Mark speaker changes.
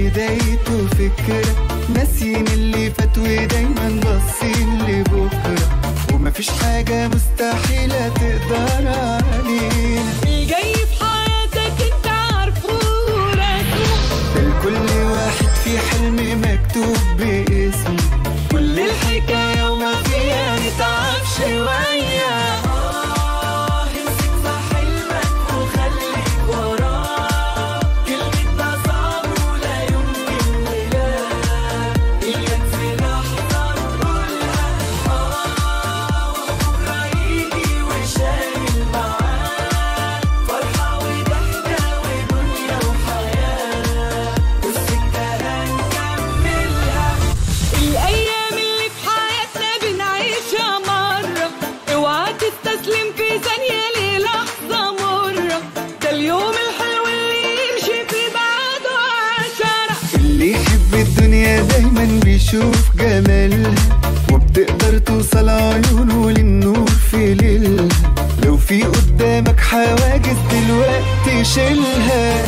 Speaker 1: بدايته فكرة، ناسيين اللي فات ودايما باصين لبكرة، ومفيش حاجة مستحيلة تقدر علينا.
Speaker 2: الجاي في حياتك انت عارفه ورسمه،
Speaker 1: لكل واحد في حلم مكتوب باسمه، كل الحكاية وما فيها نتعب شوية.
Speaker 2: امسك في حلمك وخليك وراه، كلمتنا صعب ولا يمكن ولا إياك في لحظة نقولها وبكرة يجي وشايل معاه فرحة وضحكة ودنيا وحياة، والسكة هنكملها. الأيام اللي في حياتنا بنعيشها مرة، اوعى تستسلم في ثانية للحظة مرة، ده اليوم الحلو اللي يمشي في بعده 10.
Speaker 1: اللي يحب الدنيا دايما بيشوف جمالها، وبتقدر توصل عيونه للنور في ليلها، لو في قدامك حواجز دلوقتي شيلها.